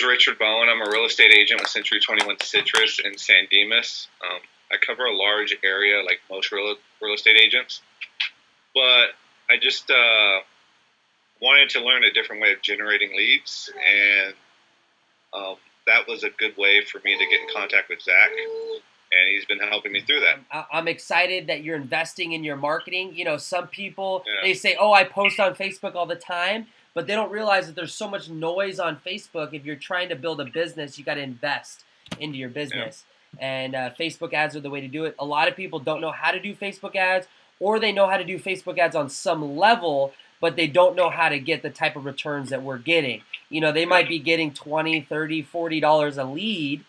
is Richard Bowen. I'm a real estate agent with Century 21 Citrus in San Dimas. I cover a large area like most real estate agents, but I just wanted to learn a different way of generating leads, and that was a good way for me to get in contact with Zach, and he's been helping me through that. I'm excited that you're investing in your marketing. You know, some people, they say, oh, I post on Facebook all the time, but they don't realize that there's so much noise on Facebook. If you're trying to build a business, you got to invest into your business. And Facebook ads are the way to do it. A lot of people don't know how to do Facebook ads, or they know how to do Facebook ads on some level, but they don't know how to get the type of returns that we're getting. You know, they might be getting $20, $30, $40 a lead,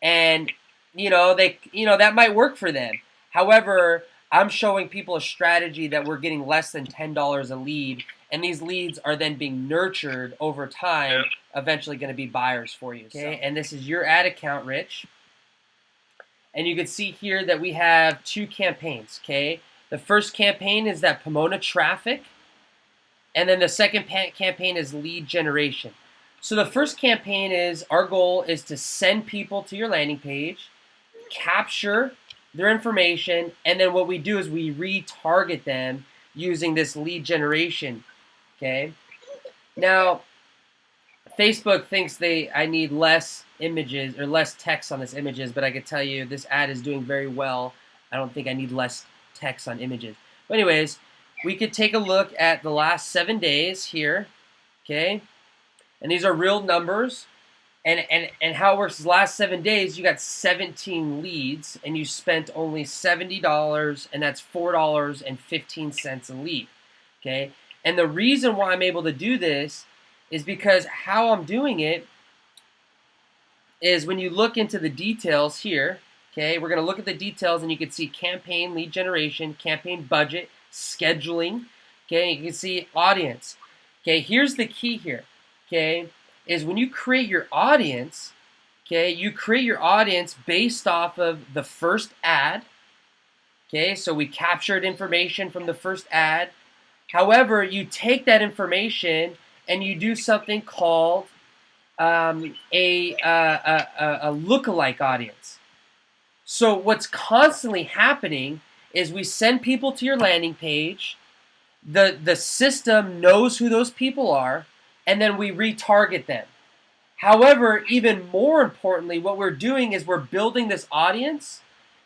and that might work for them. However, I'm showing people a strategy that we're getting less than $10 a lead, and these leads are then being nurtured over time, eventually going to be buyers for you. Okay, and this is your ad account, Rich. And you can see here that we have two campaigns, okay? The first campaign is that Pomona traffic, and then the second campaign is lead generation. So the first campaign is, our goal is to send people to your landing page, capture their information, and then what we do is we retarget them using this lead generation, okay? Now, Facebook thinks I need less images or less text on this images, but I can tell you this ad is doing very well. I don't think I need less text on images. But anyways, we could take a look at the last 7 days here, okay? And these are real numbers. And how it works is last 7 days, you got 17 leads, and you spent only $70, and that's $4.15 a lead, okay? And the reason why I'm able to do this is because how I'm doing it is when you look into the details here, okay, we're going to look at the details, and you can see campaign lead generation, campaign budget, scheduling, okay, you can see audience. Okay, here's the key here, okay, is when you create your audience, okay, you create your audience based off of the first ad, okay, so we captured information from the first ad. However, you take that information and you do something called a lookalike audience. So what's constantly happening is we send people to your landing page, the system knows who those people are, and then we retarget them. However, even more importantly, what we're doing is we're building this audience,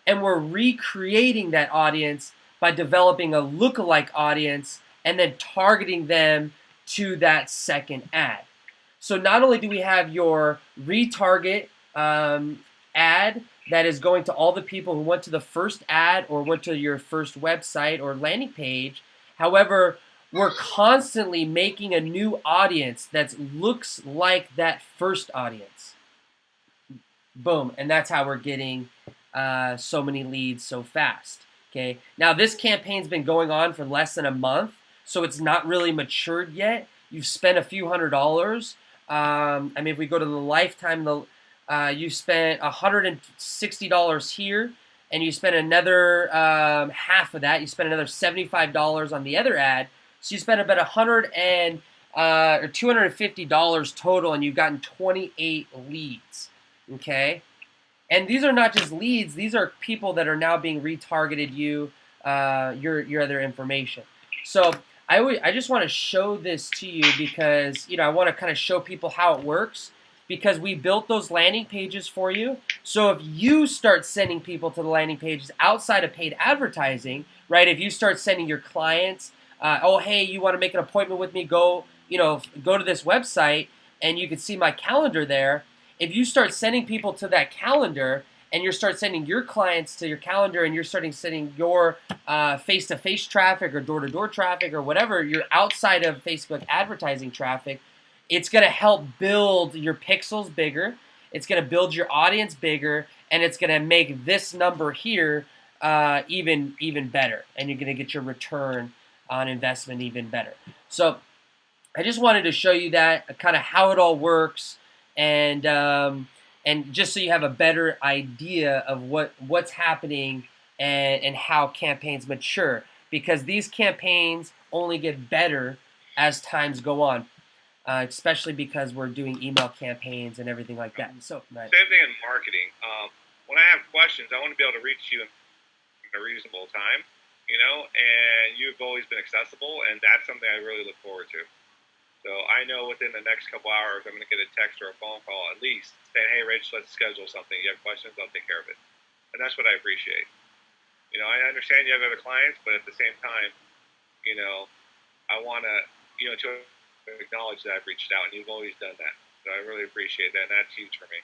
and we're recreating that audience by developing a lookalike audience and then targeting them to that second ad. So not only do we have your retarget ad that is going to all the people who went to the first ad or went to your first website or landing page, however, we're constantly making a new audience that looks like that first audience. Boom, and that's how we're getting so many leads so fast. Okay, now this campaign's been going on for less than a month, so it's not really matured yet. You've spent a few $100s. I mean, if we go to the lifetime, you spent $160 here, and you spent another half of that. You spent another $75 on the other ad, so you spent about $250 total, and you've gotten 28 leads. Okay, and these are not just leads; these are people that are now being retargeted your other information. So I just want to show this to you because I want to kind of show people how it works, because we built those landing pages for you. So if you start sending people to the landing pages outside of paid advertising, right? If you start sending your clients, oh hey, you want to make an appointment with me? Go to this website, and you can see my calendar there. If you start sending people to that calendar, and you start sending your clients to your calendar, and you're starting sending your face-to-face traffic or door-to-door traffic or whatever, you're outside of Facebook advertising traffic, it's going to help build your pixels bigger, it's going to build your audience bigger, and it's going to make this number here even better, and you're going to get your return on investment even better. So I just wanted to show you that, kind of how it all works, and just so you have a better idea of what's happening and how campaigns mature, because these campaigns only get better as times go on. especially because we're doing email campaigns and everything like that. So, right. Same thing in marketing. When I have questions, I want to be able to reach you in a reasonable time, and you've always been accessible, and that's something I really look forward to. So I know within the next couple hours, I'm going to get a text or a phone call at least saying, hey, Rich, let's schedule something. You have questions, I'll take care of it. And that's what I appreciate. I understand you have other clients, but at the same time, I want to acknowledge that I've reached out, and you've always done that. So I really appreciate that, and that's huge for me.